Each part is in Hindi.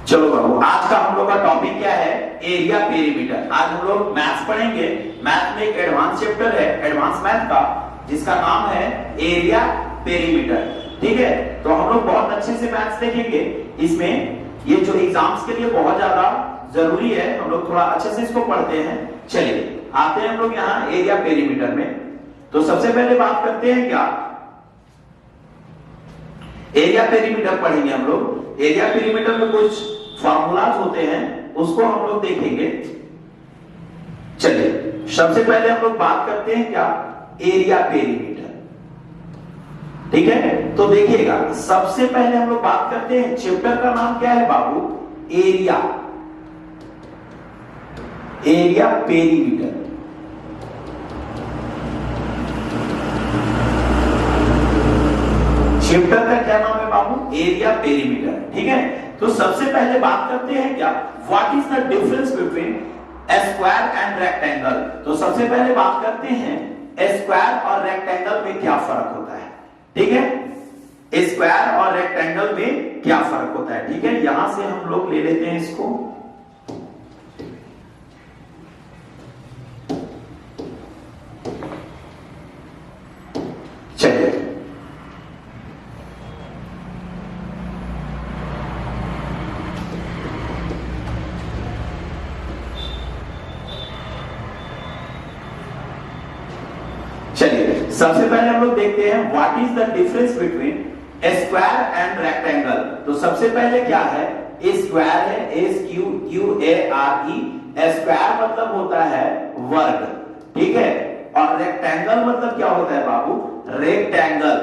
चलो बाबू, आज का हम लोग का टॉपिक क्या है? Area perimeter. आज हम लोग मैथ्स पढ़ेंगे। मैथ में एक एडवांस चैप्टर है एडवांस मैथ का, जिसका नाम है एरिया पेरीमीटर। ठीक है, तो हम लोग बहुत अच्छे से मैथ्स देखेंगे इसमें। ये जो एग्जाम्स के लिए बहुत ज्यादा जरूरी है, हम लोग थोड़ा अच्छे से इसको पढ़ते हैं। चलिए आते हैं हम लोग यहाँ एरिया पेरीमीटर में। तो सबसे पहले बात करते हैं क्या, एरिया पेरीमीटर पढ़ेंगे हम लोग। एरिया पेरीमीटर में कुछ फार्मूलाज होते हैं, उसको हम लोग देखेंगे। चलिए सबसे पहले हम लोग बात करते हैं क्या, एरिया पेरीमीटर। ठीक है, तो देखिएगा सबसे पहले हम लोग बात करते हैं, चैप्टर का नाम क्या है बाबू? Area, area perimeter. चैप्टर का क्या नाम है बाबू? Area perimeter. ठीक है, तो सबसे पहले बात करते हैं क्या, what is the difference between square and rectangle. तो सबसे पहले बात करते हैं स्क्वायर और रेक्टेंगल में क्या फर्क होता है। ठीक है, स्क्वायर और रेक्टेंगल में क्या फर्क होता है। ठीक है, यहां से हम लोग ले लेते हैं इसको। चलिए चलिए सबसे पहले हम लोग देखते हैं what is the difference between square and rectangle. तो सबसे पहले क्या है, स्क्वायर है, SQUARE। स्क्वायर मतलब होता है वर्ग। ठीक है, और रेक्टेंगल मतलब क्या होता है बाबू? रेक्टेंगल।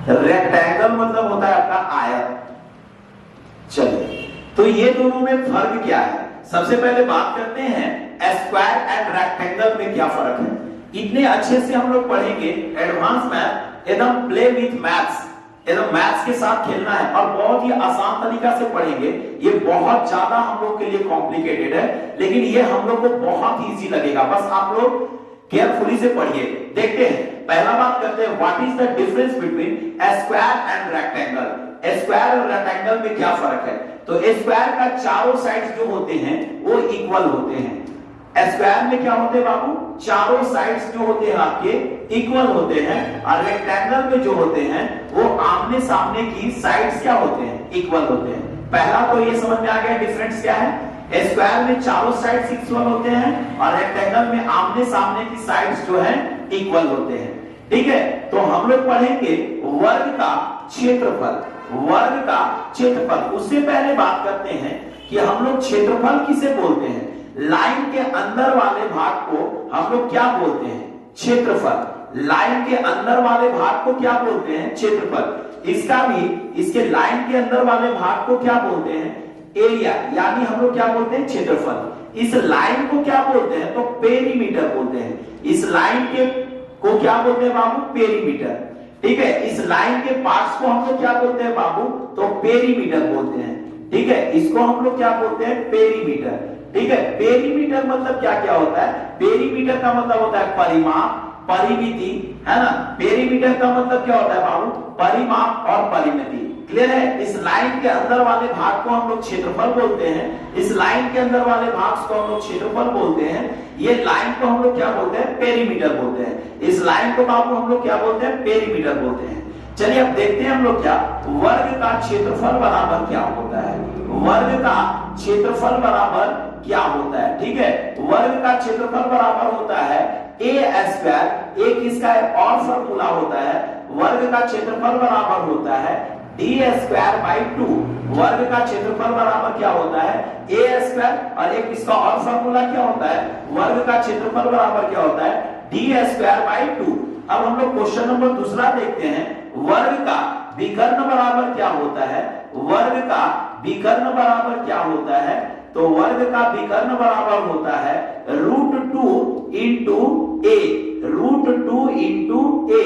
रेक्टेंगल मतलब होता है आपका आयत। चलिए, तो ये दोनों में फर्क क्या है, सबसे पहले बात करते हैं स्क्वायर एंड रेक्टेंगल में क्या फर्क है। इतने अच्छे से हम लोग पढ़ेंगे एडवांस मैथ, एकदम प्ले विथ मैथ्स, एकदम मैथ्स के साथ खेलना है और बहुत ही आसान तरीका से पढ़ेंगे। ये बहुत ज्यादा हम लोग के लिए कॉम्प्लिकेटेड है, लेकिन ये हम लोग को बहुत इजी लगेगा। बस आप लोग केयरफुली से पढ़िए। देखते हैं, पहला बात करते हैं what is the difference between square and rectangle. Square और रेक्टेंगल में क्या फर्क है। तो स्क्वायर का चारों साइड्स जो होते हैं वो इक्वल होते हैं। स्क्वायर में क्या होते हैं बाबू? चारों साइड्स जो होते हैं आपके इक्वल होते हैं, और रेक्टेंगल में जो होते हैं वो आमने सामने की साइड्स क्या होते हैं? इक्वल होते हैं। पहला तो ये समझ में आ गया डिफरेंस क्या है। स्क्वायर में चारों साइड्स इक्वल होते हैं और रेक्टेंगल में आमने सामने की साइड्स जो है इक्वल होते हैं। ठीक है, तो हम लोग पढ़ेंगे वर्ग का क्षेत्रफल। वर्ग का क्षेत्रफल, उससे पहले बात करते हैं कि हम लोग क्षेत्रफल किसे बोलते हैं। लाइन के अंदर वाले भाग को हम लोग क्या बोलते हैं? क्षेत्रफल। लाइन के अंदर वाले भाग को क्या बोलते हैं? क्षेत्रफल। इसका भी, इसके लाइन के अंदर वाले भाग को क्या बोलते हैं? एरिया, यानी हम लोग क्या बोलते हैं? क्षेत्रफल। इस लाइन को क्या बोलते हैं? तो पेरीमीटर बोलते हैं। इस लाइन के को क्या बोलते हैं बाबू? पेरीमीटर। ठीक है, इस लाइन के पार्ट्स को हम लोग क्या बोलते हैं बाबू? तो पेरीमीटर बोलते हैं। ठीक है, इसको हम लोग क्या बोलते हैं? पेरीमीटर। ठीक है, पेरीमीटर मतलब क्या क्या होता है? पेरीमीटर का मतलब होता है परिमाप, परिमिति, है ना। पेरीमीटर का मतलब क्या होता है बाबू? परिमाप और परिमिति। क्लियर है। इस लाइन के अंदर वाले भाग को हम लोग क्षेत्रफल बोलते हैं। इस लाइन के अंदर वाले भाग को हम लोग क्षेत्रफल बोलते हैं। ये लाइन को हम लोग क्या बोलते हैं? पेरीमीटर बोलते हैं। इस लाइन को बाबू हम लोग क्या बोलते हैं? पेरीमीटर बोलते हैं। चलिए अब देखते हैं हम लोग क्या, वर्ग का क्षेत्रफल बराबर क्या होता है। वर्ग का क्षेत्रफल बराबर क्या होता है। ठीक है, वर्ग का क्षेत्रफल बराबर होता है a स्क्वायर। एक इसका एक और फॉर्मूला होता है, वर्ग का क्षेत्रफल बराबर होता है d स्क्वायर बाई 2। वर्ग का क्षेत्रफल बराबर क्या होता है? a स्क्वायर, और एक इसका और फॉर्मूला क्या होता है? वर्ग का क्षेत्रफल बराबर क्या होता है? d square by 2। अब हम लोग क्वेश्चन नंबर दूसरा देखते हैं, वर्ग का विकर्ण बराबर क्या होता है। वर्ग का विकर्ण बराबर क्या होता है। तो वर्ग का विकर्ण बराबर होता है √2 इंटू ए। √2 इंटू ए।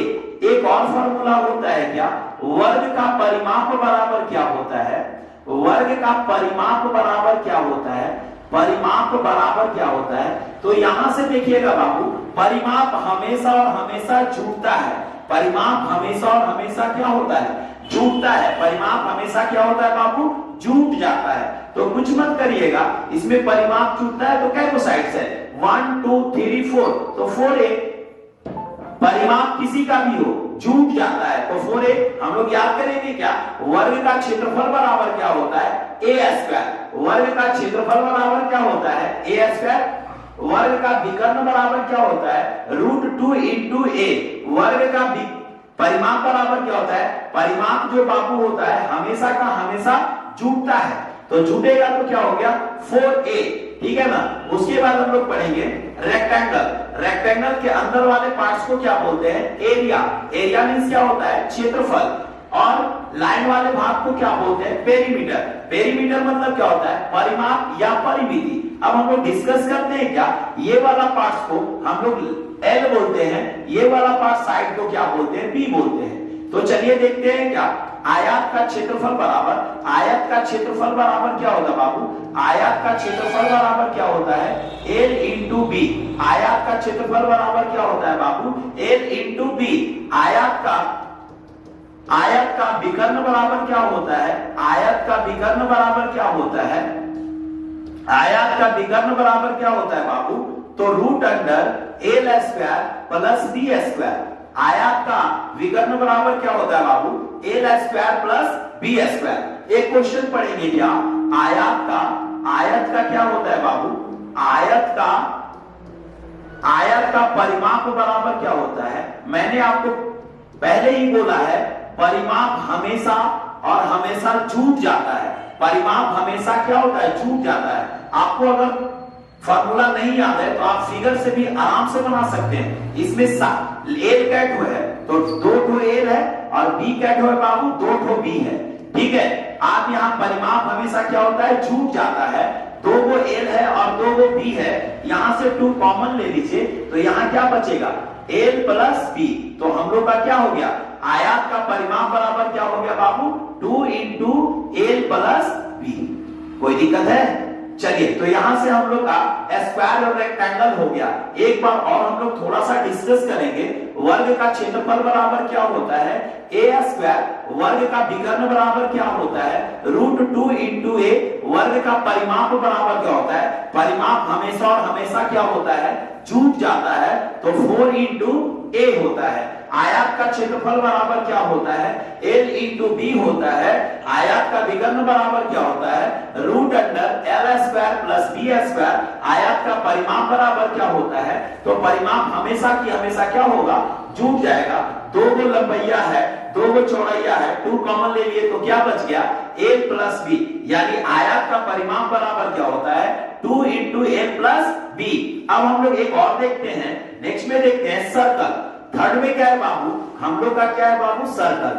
एक और फॉर्मूला होता है क्या, वर्ग का परिमाप बराबर क्या होता है। वर्ग का परिमाप बराबर क्या होता है। परिमाप बराबर क्या होता है। तो यहां से देखिएगा बाबू, परिमाप हमेशा और हमेशा झूठता है। परिमाप हमेशा और हमेशा क्या होता है? जुटता है, परिमाप हमेशा क्या होता है बाबू, जुट जाता है। तो कुछ मत करिएगा, इसमें परिमाप जुटता है तो क्या साइड्स है 1 2 3 4, तो 4a परिमाप किसी का भी हो जुट जाता है तो 4a हम लोग याद करेंगे क्या, वर्ग का क्षेत्रफल बराबर क्या होता है a स्क्वायर, वर्ग का क्षेत्रफल बराबर क्या होता है a स्क्वायर, वर्ग का विकर्ण बराबर क्या होता है √2 इंटू a, वर्ग का परिमाप बराबर क्या होता है, परिमाप जो बाबू होता है हमेशा का हमेशा जुटता है, तो जुटेगा तो क्या हो गया 4a, ठीक है ना। उसके बाद हम लोग पढ़ेंगे रेक्टेंगल, रेक्टेंगल के अंदर वाले पार्ट्स को क्या बोलते हैं एरिया, एरिया मींस क्या होता है क्षेत्रफल, और लाइन वाले भाग को क्या बोलते हैं पेरीमीटर, पेरीमीटर मतलब क्या होता है परिमाप या परिमिति। अब हम लोग डिस्कस करते हैं क्या, ये वाला पार्ट्स को हम लोग L बोलते हैं, ये वाला पार्ट साइड को क्या बोलते हैं B बोलते हैं। तो चलिए देखते हैं क्या, आयत का क्षेत्रफल बराबर, आयत का क्षेत्रफल बराबर क्या होगा बाबू, आयत का क्षेत्रफल बराबर क्या होता है L इंटू B, आयत का क्षेत्रफल बराबर क्या होता है बाबू L इंटू B, आयत का विकर्ण बराबर क्या होता है, आयत का विकर्ण बराबर क्या होता है, आयत का विकर्ण बराबर क्या होता है बाबू, तो √L square plus B square, आयत का विकर्ण बराबर क्या होता है बाबू L square plus B square. एक क्वेश्चन पढ़ेंगे क्या, आयत का क्या होता है बाबू, आयत का परिमाप बराबर क्या होता है, मैंने आपको पहले ही बोला है परिमाप हमेशा और हमेशा जुट जाता है, परिमाप हमेशा क्या होता है जुट जाता है। आपको अगर फॉर्मूला नहीं याद है तो आप फिगर से भी आराम से बना सकते हैं। इसमें L कैट है तो 2 L है और B कैट है बाबू 2 B है, ठीक है। आप यहाँ परिमाप हमेशा क्या होता है जुट जाता है, 2 L है और 2 B है, यहां से 2 कॉमन ले लीजिए तो यहाँ क्या बचेगा L प्लस B, तो हम लोग का क्या हो गया आयत का परिमाप बराबर क्या हो गया बाबू 2 इंटू L प्लस B। कोई दिक्कत है, चलिए तो यहां से हम लोग का स्क्वायर और रेक्टेंगल हो गया। एक बार और हम लोग थोड़ा सा डिस्कस करेंगे, वर्ग का क्षेत्रफल बराबर क्या होता है a स्क्वायर, वर्ग का विकर्ण बराबर क्या होता है √2 इंटू a, वर्ग का परिमाप बराबर क्या होता है, परिमाप हमेशा और हमेशा क्या होता है जुट जाता है, तो 4 इंटू a होता है। आयत का क्षेत्रफल बराबर क्या होता है L इंटू B होता है, आयत का विकर्ण बराबर क्या होता है √L square plus B square, आयत का परिमाप बराबर क्या होता है, तो परिमाप हमेशा की हमेशा क्या होगा जुट जाएगा। 2 लंबैया है 2 चौड़ैया है, 2 कॉमन ले लिए तो क्या बच गया A प्लस B, यानी आयत का परिमाप बराबर क्या होता है 2 इंटू A प्लस B। अब हम लोग एक और देखते हैं, नेक्स्ट में देखते हैं सर्कल, थर्ड में क्या है बाबू हम लोग का क्या है बाबू सर्कल,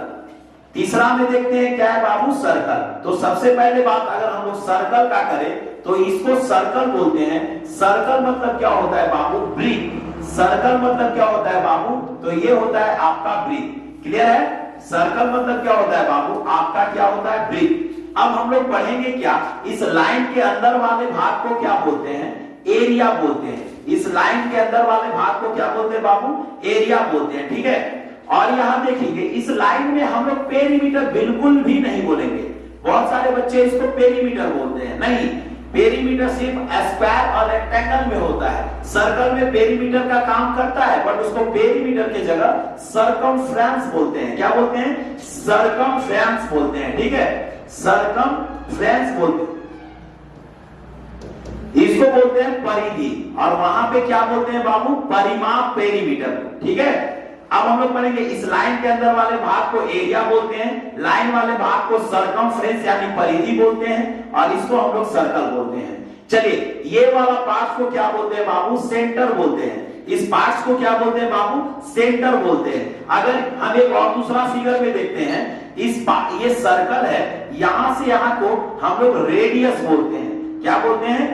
तीसरा में देखते हैं क्या है बाबू सर्कल। तो सबसे पहले बात अगर हम लोग सर्कल का करें तो इसको सर्कल बोलते हैं। सर्कल मतलब क्या होता है बाबू ब्रीथ, सर्कल मतलब क्या होता है बाबू, तो ये होता है आपका ब्रीथ, क्लियर है। सर्कल मतलब क्या होता है बाबू आपका क्या होता है ब्रीथ। अब हम लोग पढ़ेंगे क्या, इस लाइन के अंदर वाले भाग को क्या बोलते हैं एरिया बोलते हैं, इस लाइन के अंदर वाले भाग को क्या बोलते हैं बाबू एरिया बोलते हैं, ठीक है। और यहां देखेंगे इस लाइन में हम लोग पेरीमीटर बिल्कुल भी नहीं बोलेंगे, बहुत सारे बच्चे इसको पेरीमीटर बोलते हैं, नहीं, पेरीमीटर सिर्फ स्क्वायर और रेक्टेंगल में होता है, सर्कल में पेरीमीटर का काम करता है बट उसको पेरीमीटर की जगह सर्कमफ्रेंस बोलते हैं। क्या बोलते हैं सर्कमफ्रेंस बोलते हैं, ठीक है, सर्कमफ्रेंस बोलते हैं, इसको बोलते हैं परिधि, और वहां पे क्या बोलते हैं बाबू परिमाप पेरीमीटर, ठीक है। अब हम लोग पढ़ेंगे इस लाइन के अंदर वाले भाग को एरिया बोलते हैं, लाइन वाले भाग को सर्कमफ्रेंस यानी परिधि बोलते हैं, और इसको हम लोग सर्कल बोलते हैं। चलिए ये वाला पार्ट को क्या बोलते हैं बाबू सेंटर बोलते हैं, इस पार्ट्स को क्या बोलते हैं बाबू सेंटर बोलते हैं। अगर हम एक और दूसरा फिगर में देखते हैं, ये सर्कल है, यहां से यहां को हम लोग रेडियस बोलते हैं, क्या बोलते हैं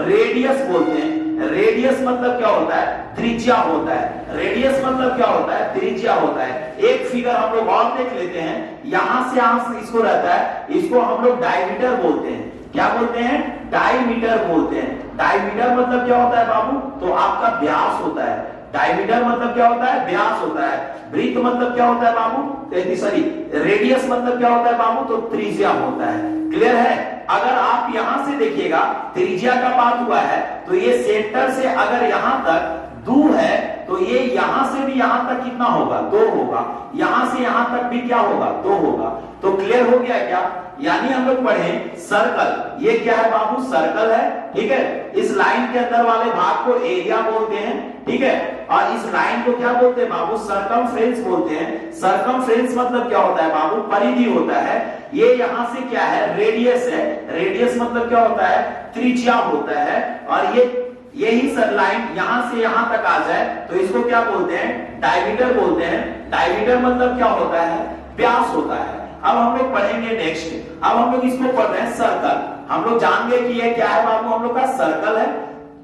रेडियस बोलते हैं। रेडियस मतलब क्या होता है त्रिज्या होता है, रेडियस मतलब क्या होता है त्रिज्या होता है। एक फिगर हम लोग और देख लेते हैं, यहां से इसको रहता है, इसको हम लोग डायमीटर बोलते हैं, क्या बोलते हैं डायमीटर बोलते हैं। डायमीटर मतलब क्या होता है बाबू, तो आपका व्यास होता है, डायमीटर मतलब क्या होता है, व्यास होता है। ब्रीथ मतलब क्या होता है बाबू, सॉरी रेडियस मतलब क्या होता है बाबू, तो त्रिज्या होता है। क्लियर है। अगर आप यहां से देखिएगा त्रिज्या का बात हुआ है तो ये सेंटर से अगर यहां तक दूर है तो ये यहां से भी यहां तक कितना होगा, 2 होगा। यहां से यहां तक भी क्या होगा, 2 होगा। तो क्लियर हो गया क्या। यानी हम लोग पढ़े सर्कल, ये क्या है बाबू, सर्कल है। ठीक है, इस लाइन के अंदर वाले भाग को एरिया बोलते हैं। ठीक है, और इस लाइन को क्या बोलते हैं बाबू, सरकमफ्रेंस बोलते हैं। सरकमफ्रेंस मतलब क्या होता है बाबू, परिधि होता है। ये यहां से क्या है, रेडियस है। रेडियस मतलब क्या होता है, त्रिज्या होता है। और यही सर लाइन यहां से यहां तक आ जाए तो इसको क्या बोलते हैं, डायमीटर बोलते हैं। डायमीटर मतलब क्या होता है, व्यास होता है। अब हम लोग पढ़ेंगे नेक्स्ट, अब हम लोग इसको पढ़ रहे हैं सर्कल। हम लोग जान गए कि ये क्या है बाबू, हम लोग का सर्कल है।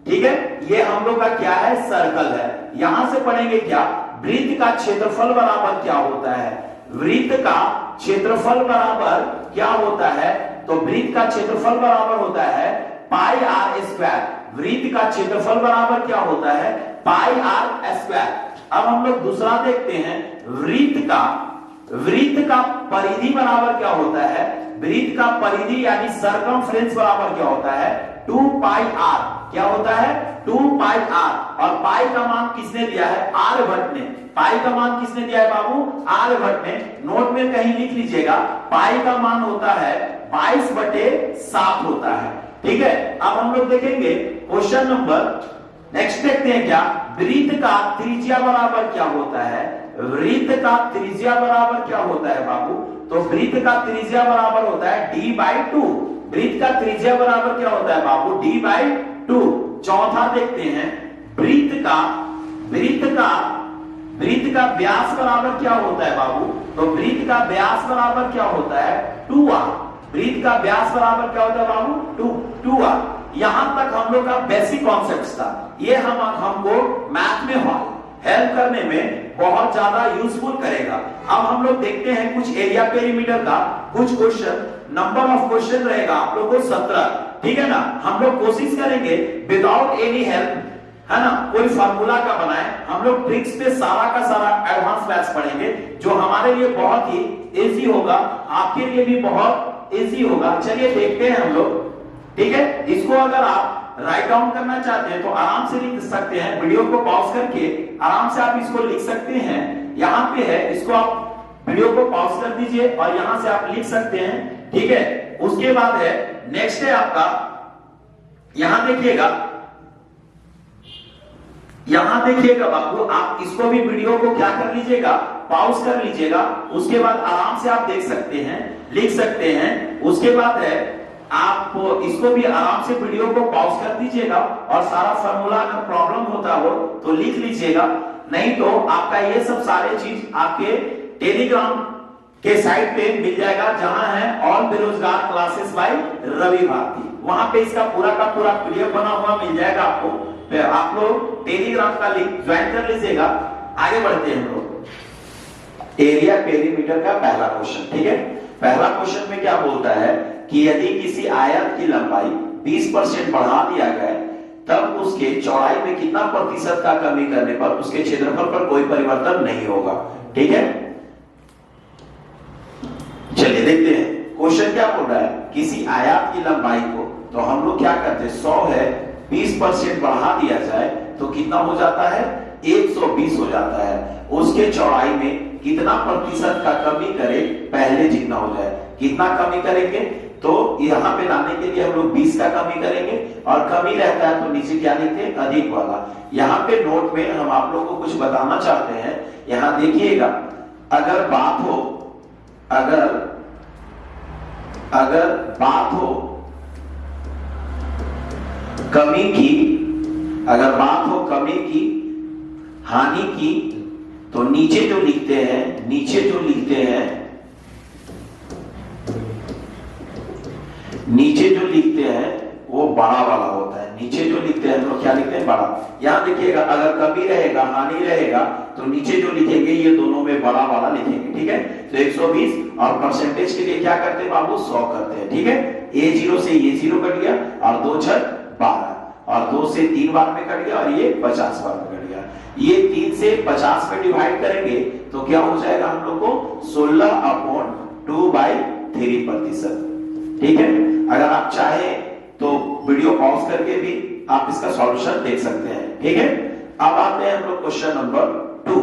ठीक है, ये हम लोग का क्या है, सर्कल है। यहां से पढ़ेंगे क्या, वृत्त का क्षेत्रफल बराबर क्या होता है। वृत्त का क्षेत्रफल बराबर क्या होता है, तो वृत्त का क्षेत्रफल बराबर होता है पाई आर स्क्वायर। वृत्त का क्षेत्रफल बराबर क्या होता है, पाई आर स्क्वायर। अब हम लोग दूसरा देखते हैं, वृत्त का परिधि बराबर क्या होता है। वृत्त का परिधि यानी सरकमफ्रेंस बराबर क्या होता है, 2 पाई आर। क्या होता है, 2 पाई आर। और पाई का मान किसने दिया है, आर्यभट्ट ने। पाई का मान किसने दिया है बाबू, आर्यभट्ट ने। नोट में कहीं लिख लीजिएगा, पाई का मान होता है 22/7 होता है। ठीक है, अब हम लोग देखेंगे क्वेश्चन नंबर नेक्स्ट देखते हैं क्या, वृत्त का त्रिज्या बराबर क्या होता है। वृत्त का त्रिज्या बराबर क्या होता है बाबू, तो वृत्त का त्रिज्या बराबर होता है d/2। वृत्त का त्रिज्या बराबर क्या होता है बाबू, d/2। चौथा देखते हैं, वृत्त का व्यास बराबर क्या होता है बाबू, तो वृत्त का व्यास बराबर क्या होता है, 2r। वृत्त का व्यास बराबर क्या होता है बाबू, 2r। यहां तक हम लोग का बेसिक कॉन्सेप्ट था। ये हमको मैथ में हेल्प करने में बहुत ज्यादा यूजफुल करेगा। अब हम लोग देखते हैं कुछ एरिया पेरीमीटर का कुछ क्वेश्चन। नंबर ऑफ क्वेश्चन रहेगा आप लोगों को 17। ठीक है ना, हम लोग कोशिश करेंगे विदाउट एनी हेल्प, है ना, कोई फार्मूला का बनाए। हम लोग ट्रिक्स पे सारा का सारा एडवांस बैच पढ़ेंगे जो हमारे लिए बहुत ही इजी होगा, आपके लिए भी बहुत इजी होगा। चलिए देखते हैं हम लोग। ठीक है, इसको अगर आप राइट डाउन करना चाहते हैं तो आराम से लिख सकते हैं। वीडियो को पॉज करके आराम से आप इसको लिख सकते हैं। यहां पे है, इसको आप वीडियो को पॉज कर दीजिए और यहां से आप लिख सकते हैं। ठीक है, उसके बाद है नेक्स्ट है आपका, यहां देखिएगा बाबू, आप इसको भी वीडियो को क्या कर लीजिएगा, पॉज कर लीजिएगा। उसके बाद आराम से आप देख सकते हैं, लिख सकते हैं। उसके बाद है आप इसको भी आराम से वीडियो को पॉज कर दीजिएगा और सारा फार्मूला अगर प्रॉब्लम होता हो तो लिख लीजिएगा। नहीं तो आपका ये सब सारे चीज आपके टेलीग्राम के साइट पे मिल जाएगा, जहां है ऑल बेरोजगार क्लासेस बाय रवि भारती। वहां पे इसका पूरा का पूरा पीडीएफ बना हुआ मिल जाएगा आपको। आप लोग टेलीग्राम का लिंक ज्वाइन कर लीजिएगा। आगे बढ़ते हैं हम लोग। एरिया पेरीमीटर का पहला क्वेश्चन। ठीक है, पहला क्वेश्चन में क्या बोलता है कि यदि किसी आयत की लंबाई 20% बढ़ा दिया गया तब उसके चौड़ाई में कितना प्रतिशत का कमी करने पर उसके क्षेत्रफल पर कोई परिवर्तन नहीं होगा। ठीक है, चलिए देखते हैं क्वेश्चन क्या बोल रहा है। किसी आयत की लंबाई को, तो हम लोग क्या करते हैं, 100 है, 20% बढ़ा दिया जाए तो कितना हो जाता है, 120 हो जाता है। उसके चौड़ाई में कितना प्रतिशत का कमी करे, पहले जितना हो जाए। कितना कमी करेंगे, तो यहां पे लाने के लिए हम लोग 20 का कमी करेंगे और कमी रहता है तो नीचे क्या लिखते हैं, अधिक वाला। यहां पे नोट में हम आप लोगों को कुछ बताना चाहते हैं। यहां देखिएगा, अगर बात हो कमी की, अगर बात हो कमी की, हानि की, तो नीचे जो लिखते हैं वो बड़ा वाला होता है। नीचे जो लिखते हैं हम लोग क्या लिखते हैं, बड़ा। यहां देखिएगा, अगर कमी रहेगा, हानि रहेगा, तो नीचे जो लिखेंगे ये दोनों में बड़ा वाला लिखेंगे। ठीक है, तो 120 और परसेंटेज के लिए क्या करते हैं बाबू, 100 करते हैं। ठीक है, A0 से ये 0 कट गया और 2 6 12 और 2 से 3 बार में कट गया और ये 50 बार में कट गया। ये 3 से 50 में डिवाइड करेंगे तो क्या हो जाएगा हम लोग को 16/2/3%। ठीक है, अगर आप चाहें तो वीडियो पॉज करके भी आप इसका सॉल्यूशन देख सकते हैं। ठीक है, अब आते हैं हम लोग क्वेश्चन नंबर 2।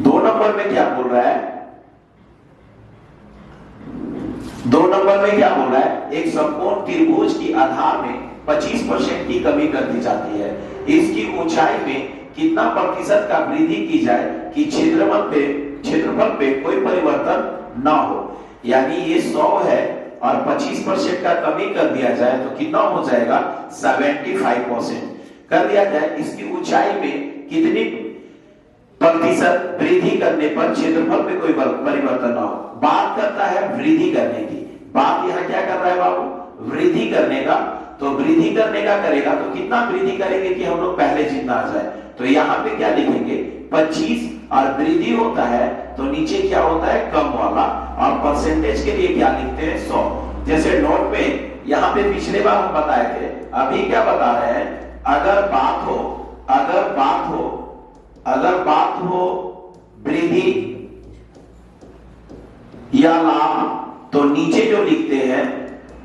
2 नंबर में क्या बोल रहा है? 2 नंबर में क्या बोल रहा है? एक समकोण त्रिभुज की आधार में 25% की कमी कर दी जाती है। इसकी ऊंचाई में कितना प्रतिशत का वृद्धि की जाए कि क्षेत्रफल पे कोई परिवर्तन ना हो। यानी ये 100 है और 25% का कमी कर दिया जाए तो कितना हो जाएगा? 75% कर दिया जाए। इसकी ऊंचाई में कितनी प्रतिशत वृद्धि करने पर क्षेत्रफल पे कोई परिवर्तन ना हो। बात करता है वृद्धि करने की। बात यहाँ क्या कर रहा है बाबू? वृद्धि करने का। तो वृद्धि करने का करेगा तो कितना वृद्धि करेंगे कि हम लोग पहले जितना आ जाए। तो यहाँ पे क्या लिखेंगे? 25 और वृद्धि होता है तो नीचे क्या होता है? कम वाला। और परसेंटेज के लिए क्या लिखते हैं? 100। जैसे नोट में यहाँ पे पिछले बार हम बताए थे, अभी क्या बता रहे हैं? अगर बात हो वृद्धि या लाभ तो नीचे जो लिखते हैं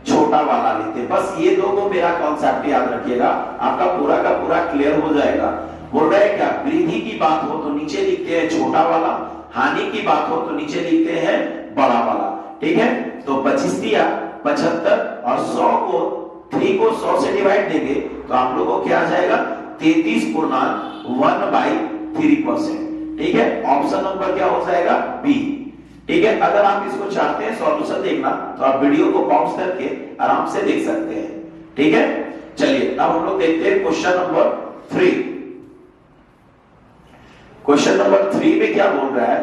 छोटा वाला लिखते हैं। बस ये दो को मेरा कॉन्सेप्ट याद रखिएगा, आपका पूरा का पूरा क्लियर हो जाएगा। बोल रहे हैं क्या? वृद्धि की बात हो तो नीचे लिखते हैं छोटा वाला, हानि की बात हो तो नीचे लिखते हैं बड़ा वाला। ठीक है, तो 25 दिया 75 और 100 को 3 को 100 से डिवाइड देंगे तो आप लोगों को क्या आ जाएगा? 33.1/3%। ठीक है, ऑप्शन नंबर क्या हो जाएगा? बी। ठीक है, अगर आप इसको चाहते हैं सॉल्यूशन देखना तो आप वीडियो को पॉज करके आराम से देख सकते हैं। ठीक है, चलिए अब हम लोग देखते हैं क्वेश्चन नंबर 3। क्वेश्चन नंबर 3 में क्या बोल रहा है?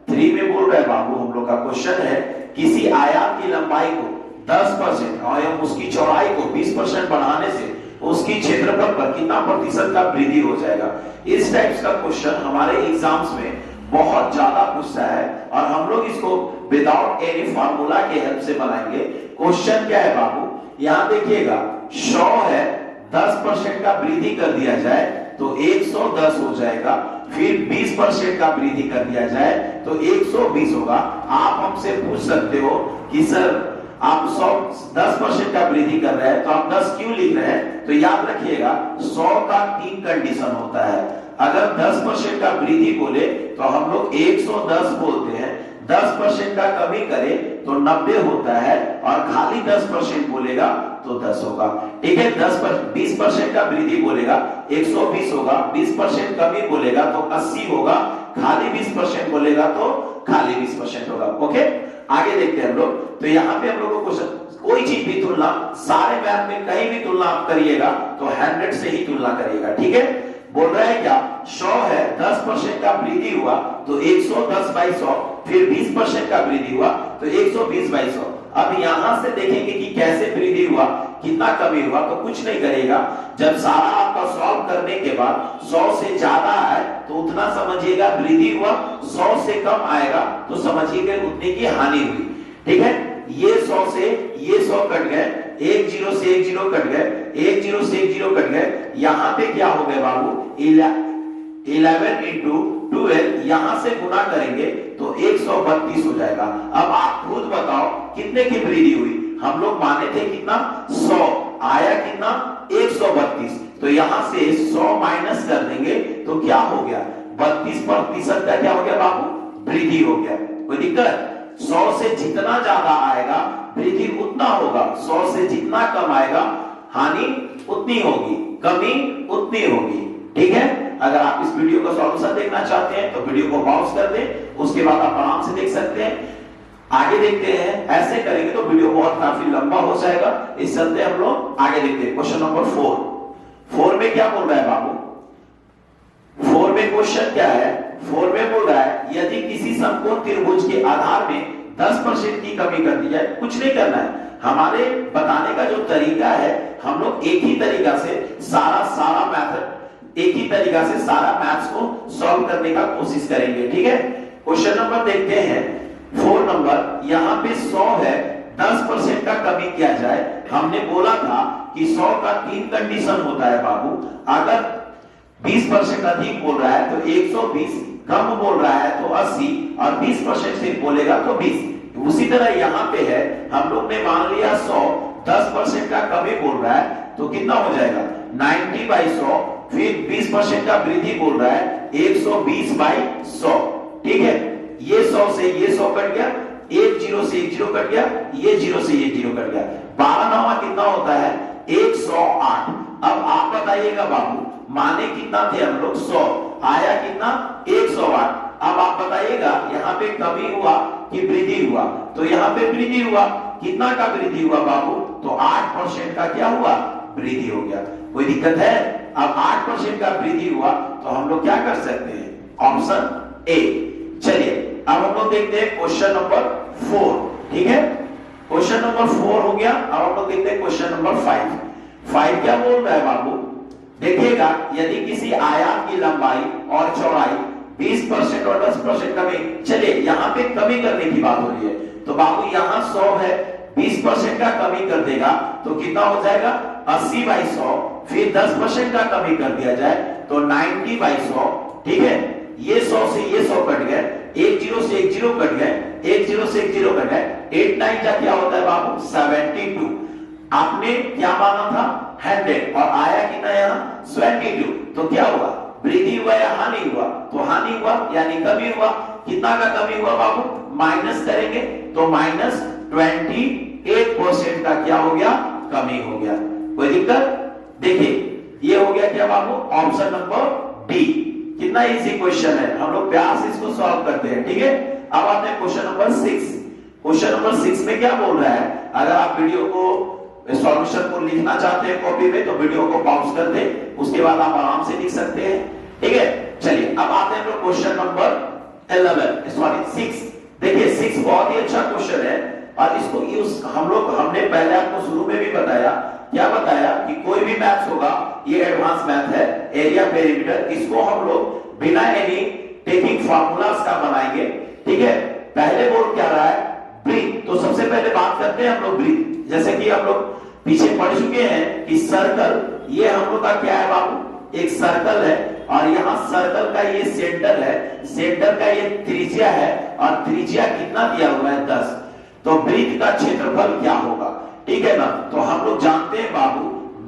3 में बोल रहा है बाबू, हम लोग का क्वेश्चन है किसी आयत की लंबाई को 10% और उसकी चौड़ाई को 20% बढ़ाने से उसकी क्षेत्रफल पर कितना प्रतिशत का वृद्धि हो जाएगा। इस टाइप्स का क्वेश्चन हमारे एग्जाम्स में बहुत ज्यादा पूछता है और हम लोग इसको विदाउट एनी फार्मूला के हेल्प से बनाएंगे। क्वेश्चन क्या है बाबू? यहां देखिएगा 100 है, 10% का वृद्धि कर दिया जाए तो 110 हो जाएगा। फिर 20% का वृद्धि कर दिया जाए तो 120 होगा। आप हमसे पूछ सकते हो कि सर आप 10% का वृद्धि कर रहे हैं तो आप 10 क्यों लिख रहे हैं? तो याद रखिएगा 100 का 3 कंडीशन होता है। अगर 10% का वृद्धि बोले तो हम लोग 110 बोलते हैं, 10% का कमी करे तो 90 होता है और खाली 10% बोलेगा तो 10 होगा। ठीक है, 20% का वृद्धि बोलेगा 120 होगा, 20% कमी बोलेगा तो 80 होगा, खाली 20% बोलेगा तो खाली 20% होगा। ओके, आगे देखते हैं हम लोग। तो यहाँ पे हम लोग को क्वेश्चन, कोई चीज भी तुलना, सारे मैथ में कहीं भी तुलना आप करिएगा तो 100 से ही तुलना करिएगा। ठीक है, बोल रहा है क्या? 100 है, 10% का वृद्धि हुआ तो 110/100, फिर 20% का वृद्धि हुआ तो 120/100। अब यहां से देखेंगे कि कैसे वृद्धि हुआ, कितना कमी हुआ। तो कुछ नहीं करेगा, जब सारा आपका सॉल्व करने के बाद 100 से ज्यादा आए तो उतना समझिएगा वृद्धि हुआ, 100 से कम आएगा तो समझिएगा उतने की हानि हुई। ठीक है, ये 100 से ये 100 कट गए, 1 0 से 1 0 कट गए, 1 0 से 1 0 कट गए। यहां पे क्या हो गया बाबू? 11 into 12 यहां से गुना करेंगे तो 132 हो जाएगा। अब आप खुद बताओ कितने की वृद्धि हुई? हम लोग माने थे कितना? 100, आया कितना? 132। तो यहां से 100 माइनस कर देंगे तो क्या हो गया? 32% का क्या हो गया बाबू? वृद्धि हो गया। कोई दिक्कत? 100 से जितना ज्यादा आएगा वृद्धि उतना होगा, 100 से जितना कम आएगा हानि उतनी होगी, कमी उतनी होगी। ठीक है, अगर आप इस वीडियो का सॉल्यूशन देखना चाहते हैं तो वीडियो को पॉज कर दें, उसके बाद आप आराम से देख सकते हैं। आगे देखते हैं, ऐसे करेंगे तो वीडियो बहुत काफी लंबा हो जाएगा। इस चलते हम लोग आगे देखते हैं क्वेश्चन नंबर 4। 4 में क्या बोल रहा है बाबू? 4 में क्वेश्चन क्या है? 4 में बोल रहा है यदि किसी समकोण त्रिभुज के आधार में 10% की कमी कर दी जाए। कुछ नहीं करना है, हमारे बताने का जो तरीका है हम लोग एक ही तरीका से सारा मेथड, एक ही तरीका से सारा मैथ्स को सॉल्व करने का कोशिश करेंगे। ठीक है, क्वेश्चन नंबर देखते हैं 4 नंबर। यहाँ पे 100 है, 10% का कमी किया जाए। हमने बोला था कि 100 का 3 कंडीशन होता है बाबू। अगर 20% अधिक बोल रहा है तो 120, कम बोल रहा है तो 80 और 20% से बोलेगा तो 20। उसी तरह यहाँ पे है, हम लोग ने मान लिया 100, 10% का कमी बोल रहा है तो कितना हो जाएगा 90/100, फिर 20% का वृद्धि बोल रहा है 120/100। ठीक है, ये 100 से ये 100 कट गया, एक 0 से एक 0 कट गया, ये 0 से ये 0 कट गया, 12 9 कितना होता है 108। अब आप बताइएगा बाबू, माने कितना थे हम लोग 100, आया कितना 108। अब आप बताइएगा यहाँ पे कमी हुआ कि वृद्धि हुआ, तो यहाँ पे वृद्धि हुआ, कितना का वृद्धि हुआ बाबू, तो 8% का क्या हुआ वृद्धि हो गया। कोई दिक्कत है? अब 8% का वृद्धि हुआ तो हम लोग क्या कर सकते हैं, ऑप्शन ए। चलिए अब हम लोग देखते हैं क्वेश्चन नंबर 4। ठीक है, क्वेश्चन नंबर 4 हो गया। अब हम लोग देखते हैं क्वेश्चन नंबर 5 क्या बोल रहा है बाबू, देखिएगा यदि किसी आयाम की लंबाई और चौड़ाई 20% और 10% कमी, चलिए यहाँ पे कमी करने की बात हो रही है, तो बाबू यहाँ 100 है, 20% का कमी कर देगा तो कितना हो जाएगा 80/100, फिर 10% का कमी कर दिया जाए तो 90/100। ठीक है, ये 100 से ये 100 कट गए, एक 0 से एक 0 कट गए, एक 0 से एक 0 कट गए, 8 9 का क्या होता है बाबू 72। आपने क्या माना था 100 और आया कितना यहाँ 72, तो क्या हुआ वृद्धि हुआ या हानि हुआ, तो हानि हुआ यानी कमी हुआ। कितना का कमी हुआ बाबू, माइनस करेंगे तो -28% का क्या हो गया कमी हो गया। कोई दिक्कत? देखिए ये हो गया क्या बाबू, ऑप्शन नंबर डी। कितना इजी क्वेश्चन है, हम लोग प्यार से इसको सॉल्व करते हैं। ठीक है, अब आते हैं क्वेश्चन नंबर 6। क्वेश्चन नंबर 6 में क्या बोल रहा है, अगर आप वीडियो को सॉल्यूशन को लिखना चाहते हैं कॉपी में तो वीडियो को पॉज कर दे, उसके बाद आप आराम से लिख सकते हैं। ठीक है, चलिए अब आते हैं लोग क्वेश्चन नंबर 6। देखिए 6 बहुत ही अच्छा क्वेश्चन है और इसको यूज हमने पहले आपको शुरू में भी बताया, क्या बताया कि कोई भी मैथ्स होगा, ये एडवांस मैथ है, एरिया पेरीमीटर, इसको हम लोग बिना एनी टेकिंग फार्मूलास का बनाएंगे। ठीक है, पहले बोल क्या रहा है ब्रीथ, तो सबसे पहले बात करते हैं हम लोग ब्रीथ। जैसे कि हम लोग पीछे पढ़ चुके हैं कि सर्कल, ये हम लोग का क्या है बाबू, एक सर्कल है और यहाँ सर्कल का ये सेंटर है, सेंटर का ये त्रिज्या है और त्रिज्या कितना दिया हुआ है 10, तो वृत्त का क्षेत्रफल क्या होगा। ठीक है ना, तो हम लोग जानते हैं बाबू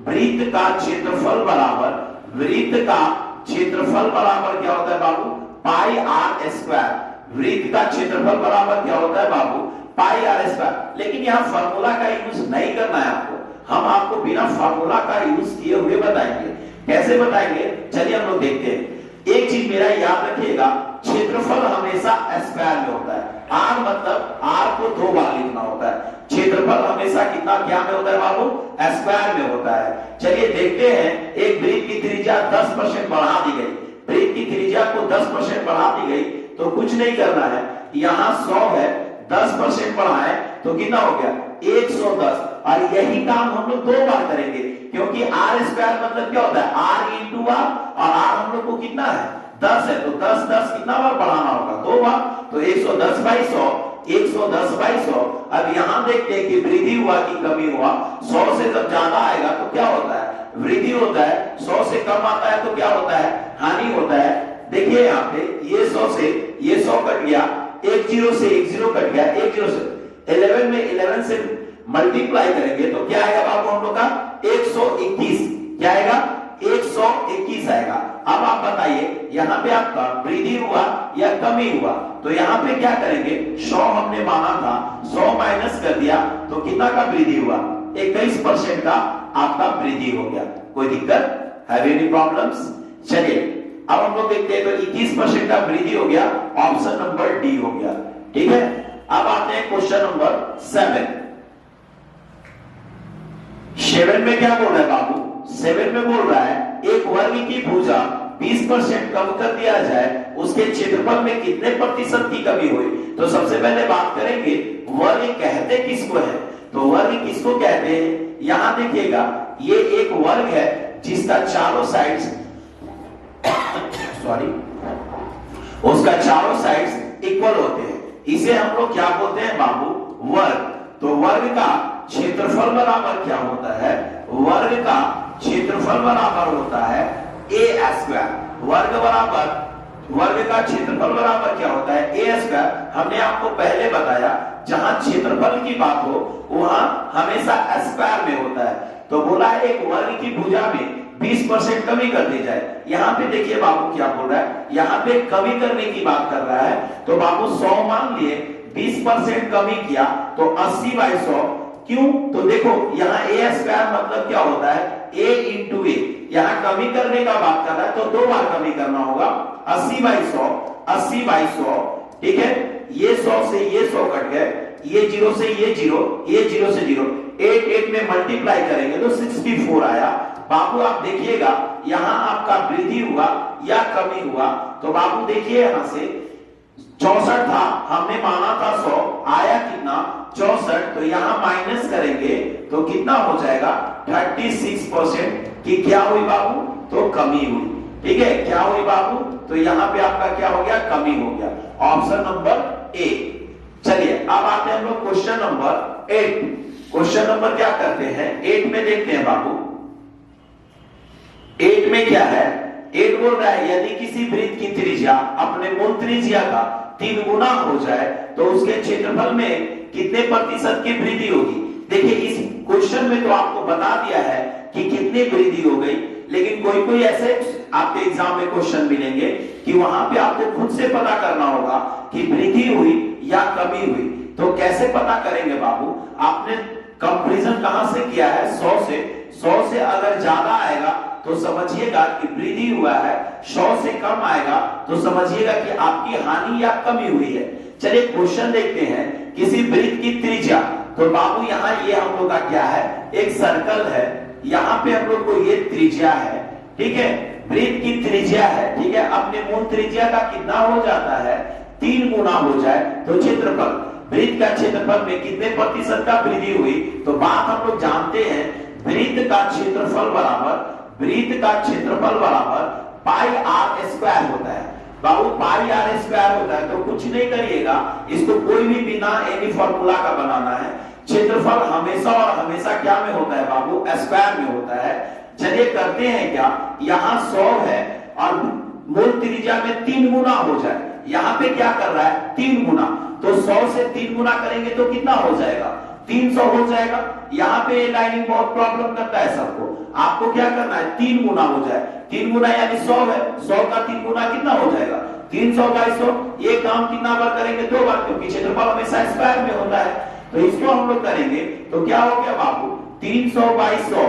वृत्त का क्षेत्रफल बराबर, वृत्त का क्षेत्रफल बराबर क्या होता है बाबू पाई आर स्क्वायर। वृत्त का क्षेत्रफल बराबर क्या होता है बाबू पाई आर स्क्वायर। लेकिन यहाँ फार्मूला का यूज नहीं करना है आपको, हम आपको बिना फार्मूला का यूज किए हुए बताएंगे। कैसे बताएंगे, चलिए हम लोग देखते हैं। एक चीज मेरा याद रखिएगा, क्षेत्रफल हमेशा स्क्वायर में होता है, आर मतलब आर को 2 बार लिखना होता है, क्षेत्रफल हमेशा कितना क्या में होता है बाबू स्क्वायर में होता है। चलिए देखते हैं, एक वृत्त की त्रिज्या 10% बढ़ा दी गई, वृत्त की त्रिज्या को 10% बढ़ा दी गई, तो कुछ नहीं करना है, यहाँ 100 है, 10% बढ़ाए तो कितना हो गया 110, और यही काम हम लोग 2 बार करेंगे, क्योंकि आर स्क्वायर मतलब क्या होता है आर इंटू आर, और आर हम लोग को कितना है 10 है, तो 10 10 कितना बार बढ़ाना होगा 2 बार, तो 110/100, 110/100। अब यहां देखते हैं कि वृद्धि हुआ कि कमी हुआ, 100 से जब ज्यादा आएगा तो क्या होता है वृद्धि होता है, 100 से कम आता है तो क्या होता है हानि होता है। देखिए यहाँ पे ये 100 से ये 100 कट गया, एक 0 से एक 0 कट गया, एक 0 से 11 में 11 से मल्टीप्लाई करेंगे तो क्या आएगा बाबू हम लोग का 121, क्या आएगा 121 आएगा। अब आप बताइए यहाँ पे आपका वृद्धि हुआ या कमी हुआ, तो यहाँ पे क्या करेंगे 100 हमने माना था, 100 माइनस कर दिया तो कितना का वृद्धि हुआ 21% का आपका वृद्धि हो गया। कोई दिक्कत, हैव एनी प्रॉब्लम्स? चलिए अब हम लोग देखते हैं, तो 21% का वृद्धि हो गया, ऑप्शन नंबर डी हो गया। ठीक है, अब आते हैं क्वेश्चन नंबर 7 में क्या बोल रहा है बाबू, 7 में बोल रहा है एक वर्ग की भुजा 20% कम कर दिया जाए, उसके क्षेत्रफल में कितने प्रतिशत की कमी हुई। तो सबसे पहले बात करेंगे वर्ग कहते किसको है, तो वर्ग किसको कहते हैं, यहां देखिएगा ये एक वर्ग है जिसका चारों साइड्स सॉरी उसका चारों साइड्स इक्वल होते हैं, इसे हम लोग क्या बोलते हैं बाबू वर्ग। तो वर्ग का क्षेत्रफल बराबर क्या होता है, वर्ग का क्षेत्रफल बराबर होता है ए स्क्वायर। वर्ग बराबर वर्ग का क्षेत्रफल बराबर क्या होता है, ए स्क्वायर। हमने आपको पहले बताया जहां क्षेत्रफल की बात हो वहां हमेशा स्क्वायर में होता है। तो बोला है एक वर्ग की भुजा में 20% कमी कर दी जाए। यहाँ पे देखिए बाबू क्या बोल रहा है, यहाँ पे कमी करने की बात कर रहा है। तो बाबू 100 मान लिए, 20% कमी किया तो 80/100। क्यों? तो देखो यहाँ ए स्क्वायर मतलब क्या होता है, a इंटू ए। यहाँ कमी करने का बात कर रहा है तो 2 बार कमी करना होगा। 80/100, 80/100, ठीक है। ये 100 से ये 100 कट गए, ये 0 से ये 0, ये 0 से 0, 8 में मल्टीप्लाई करेंगे तो 64 आया। बाबू आप देखिएगा यहाँ आपका वृद्धि हुआ या कमी हुआ। तो बाबू देखिए यहाँ से 64 था, हमने माना था 100, आया कितना 64। तो यहाँ माइनस करेंगे तो कितना हो जाएगा 36% की क्या हुई बाबू, तो कमी हुई। ठीक है, क्या हुई बाबू, तो यहाँ पे आपका क्या हो गया, कमी हो गया। Option number A. चलिए अब आते हैं हम लोग क्वेश्चन नंबर 8। क्वेश्चन नंबर क्या करते हैं 8 में, देखते हैं बाबू 8 में क्या है। 8 बोल रहा है यदि किसी वृत्त की त्रिज्या अपने मूल त्रिज्या का 3 गुना हो जाए तो उसके क्षेत्रफल में कितने प्रतिशत की वृद्धि होगी। देखिए इस क्वेश्चन में तो आपको बता दिया है कि कितनी वृद्धि हो गई, लेकिन कोई कोई ऐसे आपके एग्जाम में क्वेश्चन मिलेंगे कि वहां पे आपको खुद से पता करना होगा कि वृद्धि हुई या कमी हुई। तो कैसे पता करेंगे बाबू, आपने कंपैरिजन कहां से किया है, 100 से। 100 से अगर ज्यादा आएगा तो समझिएगा कि वृद्धि हुआ है, 100 से कम आएगा तो समझिएगा कि आपकी हानि या कमी हुई है। चलिए क्वेश्चन देखते हैं, किसी वृत्त की त्रिज्या। तो बाबू यहाँ ये हम लोग का क्या है, एक सर्कल है, यहाँ पे हम लोग को ये त्रिज्या है, ठीक है, वृत्त की त्रिज्या है, ठीक है। अपने मूल त्रिज्या का कितना हो जाता है, 3 गुना हो जाए तो क्षेत्रफल, वृत्त का क्षेत्रफल में कितने प्रतिशत का वृद्धि हुई। तो बात हम लोग जानते हैं वृत्त का क्षेत्रफल बराबर पाई आर स्क्वायर होता है। बाबू पाई आर स्क्वायर होता है तो कुछ नहीं करिएगा, इसको कोई भी बिना एनी फॉर्मूला का बनाना है। क्षेत्रफल हमेशा और हमेशा क्या में होता है बाबू, स्क्वायर में होता है। चलिए करते हैं क्या, यहाँ 100 है और मूल त्रिज्या में 3 गुना हो जाए। यहाँ पे क्या कर रहा है, 3 गुना। तो 100 से 3 गुना करेंगे तो कितना हो जाएगा, 300 हो जाएगा। यहाँ पे लाइनिंग बहुत प्रॉब्लम करता है सबको। आपको क्या करना है, 3 गुना हो जाए। 3 गुना यानी 100 है, 100 का 3 गुना कितना हो जाएगा, 300/100। ये काम कितना बार करेंगे, 2 बार, क्योंकि क्षेत्रफल हमेशा स्क्वायर में होता है। तो इसको हम लोग करेंगे तो क्या हो गया बाबू, 300/100।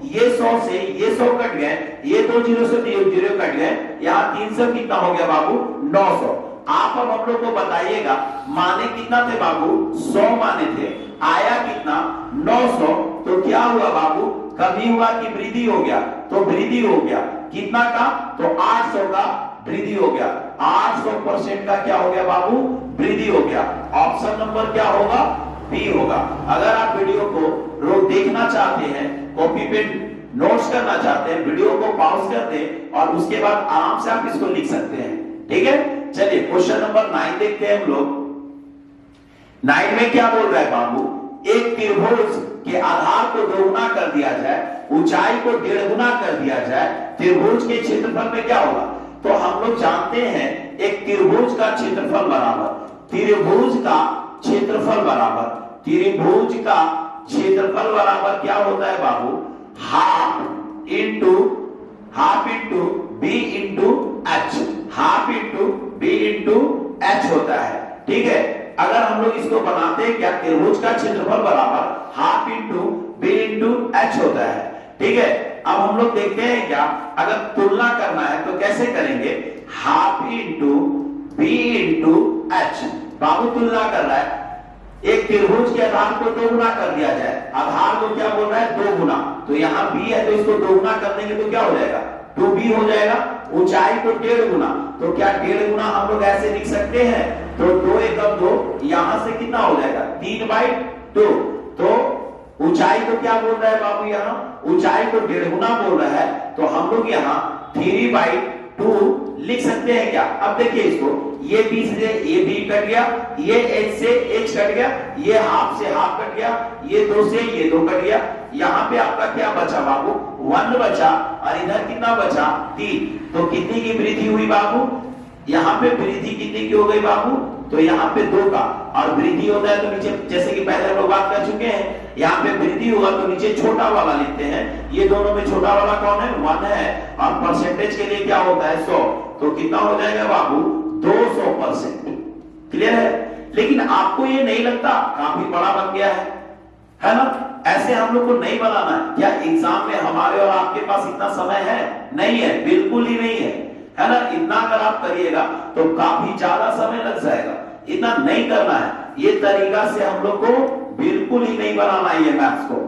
ये 100 से ये 100 कट गए, ये 2 0 से 0 कट गए, यहाँ 300 कितना हो गया बाबू, 900। आप अब हम लोग को बताइएगा माने कितना थे बाबू, 100 माने थे, आया कितना 900। तो क्या हुआ बाबू, कमी हुआ कि वृद्धि हो गया, तो वृद्धि हो गया। कितना का, तो 800 का वृद्धि हो गया। 800% का क्या हो गया बाबू, वृद्धि हो गया। ऑप्शन नंबर क्या होगा, बी होगा। अगर आप वीडियो को रोक देखना चाहते हैं, कॉपी पे नोट्स करना चाहते हैं, वीडियो को पॉज कर दें और उसके बाद आराम से आप इसको लिख सकते हैं, ठीक है। चलिए क्वेश्चन नंबर 9 देखते हैं हम लोग। 9 में क्या बोल रहा है बाबू, एक त्रिभुज के आधार को 2 गुना कर दिया जाए, ऊंचाई को 1.5 गुना कर दिया जाए, त्रिभुज के क्षेत्रफल में क्या होगा। तो हम लोग जानते हैं एक त्रिभुज का क्षेत्रफल बराबर क्या होता है बाबू, half into B into H, half into B into H होता है, ठीक है। अगर हम लोग इसको बनाते हैं क्या, त्रिभुज का क्षेत्रफल बराबर half into B into H होता है, ठीक है। अब हम लोग देखते हैं क्या, अगर तुलना करना है तो कैसे करेंगे, half into B into H. बाबू तुलना कर रहा है, एक त्रिभुज के आधार को 2 गुना कर दिया जाए, आधार को क्या बोल रहा है, 2 गुना। तो यहाँ बी है तो इसको 2 गुना कर देंगे तो क्या हो जाएगा, 2b हो जाएगा। ऊंचाई को 1.5 गुना, तो क्या 1.5 गुना हम लोग ऐसे लिख सकते हैं, तो 2 एकम 2, यहां से कितना हो जाएगा, 3/2। तो ऊंचाई को क्या बोल रहा है बाबू, यहाँ ऊंचाई को 1.5 गुना बोल रहा है, तो हम लोग यहाँ 3/2 लिख सकते हैं क्या। अब देखिए इसको, ये b से ये b कट गया, ये h से h कट गया, ये हाफ से हाफ कट गया, ये 2 से ये 2 कट गया। यहाँ पे आपका क्या बचा बाबू, 1 बचा और इधर कितना बचा 3। तो कितनी की वृद्धि हुई बाबू? यहाँ पे वृद्धि कितनी की हो गई बाबू? तो यहाँ पे 2 का, और वृद्धि होता है तो नीचे, जैसे कि पहले हम लोग बात कर चुके हैं, यहाँ पे वृद्धि होगा तो नीचे छोटा वाला लिखते हैं। ये दोनों में छोटा वाला कौन है? 1 है, और परसेंटेज के लिए क्या होता है? 100। तो कितना हो जाएगा बाबू? 200%। क्लियर है? लेकिन आपको ये नहीं लगता काफी बड़ा बन गया है ना? ऐसे हम लोग को नहीं बनाना है। क्या एग्जाम में हमारे और आपके पास इतना समय है? नहीं है, बिल्कुल ही नहीं है ना? इतना अगर आप करिएगा तो काफी ज्यादा समय लग जाएगा। इतना नहीं करना है। ये तरीका से हम लोग को बिल्कुल ही नहीं बनाना है। ये मैथ्स को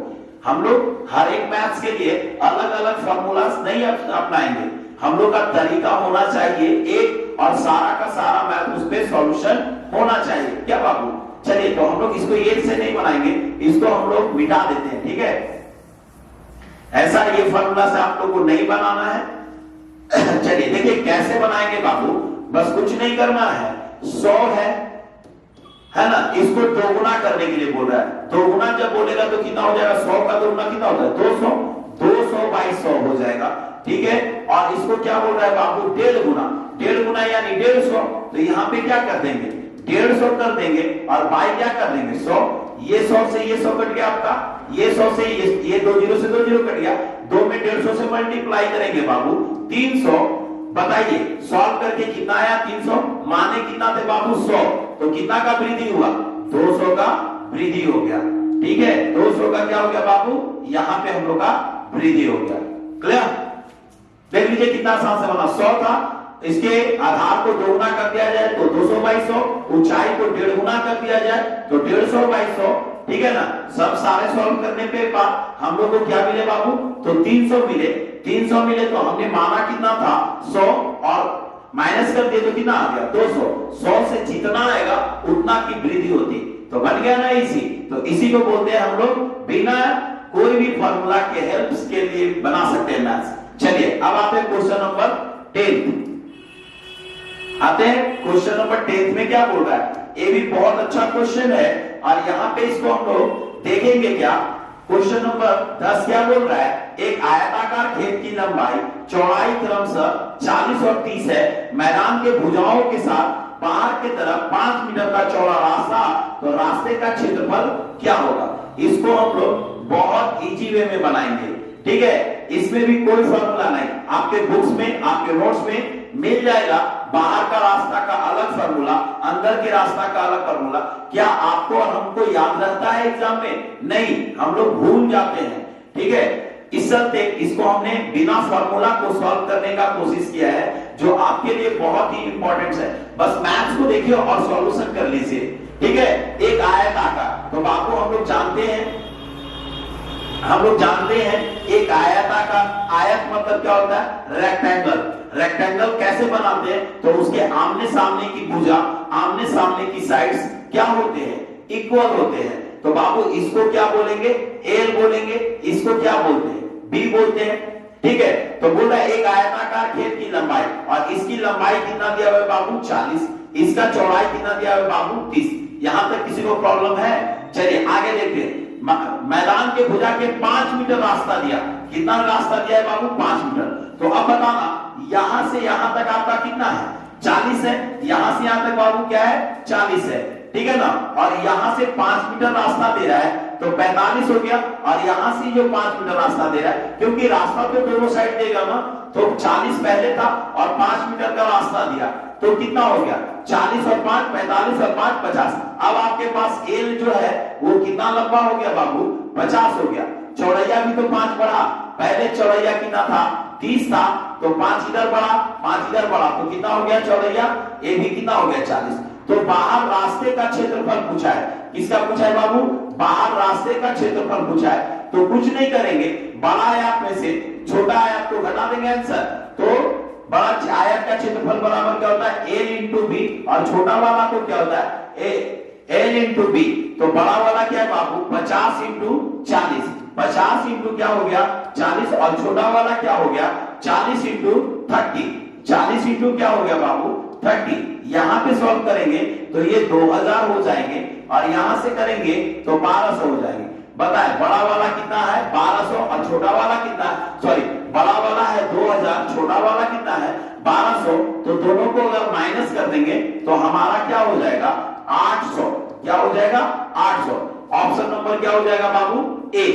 हम लोग हर एक मैथ्स के लिए अलग अलग फॉर्मूलाज नहीं अपनाएंगे। हम लोग का तरीका होना चाहिए एक, और सारा का सारा मैथ उस पे सॉल्यूशन होना चाहिए। क्या बाबू? चलिए, तो हम लोग इसको ये से नहीं बनाएंगे, इसको हम लोग मिटा देते हैं। ठीक है? ऐसा ये फॉर्मूला से आप लोग को नहीं बनाना है। चलिए देखिए कैसे बनाएंगे बाबू। बस कुछ नहीं करना है। 100 है ना? इसको दोगुना करने के लिए बोल रहा है। दोगुना जब बोलेगा तो कितना हो जाएगा? 100 का दोगुना कितना होता है? 200। 200 बाई 100 हो जाएगा। ठीक है? और इसको क्या बोल रहा है बाबू? 1.5 गुना। 1.5 गुना यानी 150। तो यहाँ पे क्या कर देंगे? 150 कर देंगे, और बाई क्या कर देंगे? 100। ये 100 से ये 100 कट गया आपका, ये 100 से ये 2 0 से 2 0 कट गया। 2 में 150 से मल्टीप्लाई करेंगे बाबू 300। बताइए सॉल्व करके कितना आया? 300। माने कितना थे बाबू? 100। तो कितना का वृद्धि हुआ? 200 का वृद्धि हो गया। ठीक है? 200 का क्या हो गया बाबू? यहाँ पे हम लोग का वृद्धि हो गया। क्लियर? देख लीजिए कितना आसान से बना। 100 था, इसके आधार को दोगुना कर दिया जाए तो 200 बाई 100, ऊंचाई को 1.5 गुना कर दिया जाए तो 150 बाई 100। ठीक है ना? सब सारे सॉल्व करने पे बाद हम लोग को क्या मिले बाबू? तो 300 मिले। 300 मिले तो हमने माना कितना था? 100, और माइनस कर दिए तो कितना आ गया? 200। 100 से जितना आएगा उतना की वृद्धि होती। तो बन गया ना इसी। तो इसी को बोलते हैं हम लोग बिना कोई भी फॉर्मूला के हेल्प के लिए बना सकते हैं मैथ्स। चलिए अब आते हैं क्वेश्चन नंबर 10। आते हैं क्वेश्चन नंबर 10 में क्या बोल रहा है? ये भी बहुत अच्छा क्वेश्चन है, और यहाँ पे इसको हम लोग देखेंगे। क्या क्वेश्चन नंबर 10 क्या बोल रहा है? एक आयताकार खेत की लंबाई चौड़ाई क्रमशः 40 और 30 है। मैदान के भुजाओं के साथ बाहर की तरफ 5 मीटर का चौड़ा रास्ता, तो रास्ते का क्षेत्रफल क्या होगा? इसको हम लोग बहुत इजी वे में बनाएंगे। ठीक है? इसमें भी कोई फॉर्मूला नहीं, आपके बुक्स में, आपके नोट्स में मिल जाएगा। बाहर का रास्ता का अलग फॉर्मूला, अंदर के रास्ता का अलग फॉर्मूला। क्या आपको और हमको याद रहता है एग्जाम में? नहीं, हम लोग भूल जाते हैं। ठीक है? इस चलते इसको हमने बिना फॉर्मूला को सॉल्व करने का कोशिश किया है, जो आपके लिए बहुत ही इंपॉर्टेंट है। बस मैथ्स को देखिए और सॉल्यूशन कर लीजिए। ठीक है? एक आयताकार, तो बाबू हम लोग जानते हैं एक आयताकार। आयत मतलब क्या होता है? रेक्टेंगल। रेक्टेंगल कैसे बनाते हैं? तो उसके आमने सामने की भुजा, आमने सामने की साइड्स क्या होते हैं? इक्वल होते हैं। तो बाबू इसको क्या बोलेंगे? एल बोलेंगे। इसको क्या बोलते हैं? बी बोलते हैं। ठीक है? तो बोल रहा है एक आयताकार खेत की लंबाई, और इसकी लंबाई कितना दिया हुआ है बाबू? 40। इसका चौड़ाई कितना दिया हुआ है बाबू? 30। यहां तक किसी को प्रॉब्लम है? चलिए आगे देखते हैं। मैदान के भुजा के 5 मीटर रास्ता दिया। कितना रास्ता दिया है बाबू? 5 मीटर। तो अब बताना, यहां से यहां तक आपका कितना है? 40 है। यहां से यहां तक बाबू क्या है? 40 है। ठीक है ना? और यहां से 5 मीटर रास्ता दे रहा है तो 45 हो गया। और यहां से जो 5 मीटर रास्ता दे रहा है, क्योंकि रास्ता तो दोनों साइड देगा ना, तो 40 पहले था और 5 मीटर का रास्ता दिया, तो कितना हो गया? 40 और 5 45 और 5 50। अब आपके पास एल जो है वो कितना लंबा हो गया बाबू? 50 हो गया। चौड़ैया भी तो 5 बढ़ा। पहले चौड़ैया कितना था? 30 था। तो 5 इधर बढ़ा, 5 इधर बढ़ा, तो कितना हो गया चौड़ैया? ये भी कितना हो गया? 40। तो बाहर रास्ते का क्षेत्रफल पूछा है। किसका पूछा है बाबू? बाहर रास्ते का क्षेत्रफल पूछा है। तो कुछ नहीं करेंगे, बड़ा आयत में से छोटा आयत को घटा देंगे आंसर। तो बड़ा आयत का क्षेत्रफल बराबर क्या होता है? L into B. और छोटा वाला को क्या होता है? L into B. तो बड़ा वाला क्या है बाबू? 50 इंटू 40। 50 इंटू क्या हो गया? 40। और छोटा वाला क्या हो गया? 40 इंटू 30। 40 इंटू क्या हो गया बाबू? 30। यहां पे सॉल्व करेंगे तो ये 2000 हो जाएंगे, और यहां से करेंगे तो 1200 हो जाएंगे। बताए बड़ा वाला कितना है 1200 और छोटा वाला कितना है, सॉरी बड़ा वाला है 2000, छोटा वाला कितना है 1200। तो दोनों को अगर माइनस कर देंगे तो हमारा क्या हो जाएगा 800। क्या हो जाएगा 800। ऑप्शन नंबर क्या हो जाएगा बाबू ए।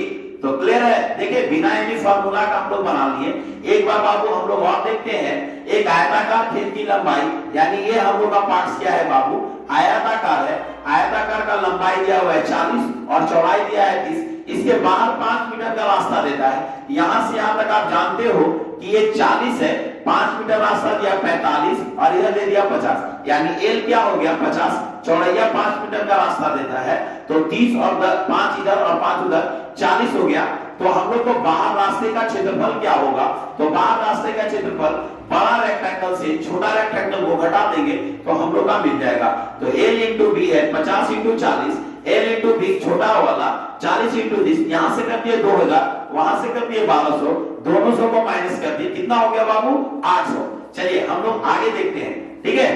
तो क्लियर है। देखिए बिना एनी फार्मूला का हम लोग बना लिए। एक बार बाबू हम लोग और देखते हैं, एक आयताकार खेत की लंबाई, यानी ये हम लोग का पार्ट्स क्या है बाबू आयताकार है। आयताकार का लंबाई दिया हुआ है 40 और चौड़ाई दिया है 30। इसके बाहर 5 मीटर का रास्ता देता है। यहां से यहां तक आप जानते हो कि ये 40 है, 5 मीटर रास्ता दिया 45 और इधर दे दिया 50, यानी एल क्या हो गया 50, चौड़ैया 5 मीटर का रास्ता देता है। तो 30 और 5 इधर और 5 उधर 40 हो गया। तो हम लोग को बाहर रास्ते का क्षेत्रफल क्या होगा, तो बाहर रास्ते का क्षेत्रफल बड़ा रेक्टेंगल से छोटा रेक्टेंगल को घटा देंगे तो हम लोग का मिल जाएगा। तो एल इंटू बी है 50 इंटू 40, एल इंटू बी छोटा वाला 40 इंटू 30, यहां से कर दिए 2000, वहां से कर दिए 1200, दोनों सौ को माइनस कर दिए, कितना हो गया बाबू 800। चलिए हम लोग आगे देखते हैं, ठीक है।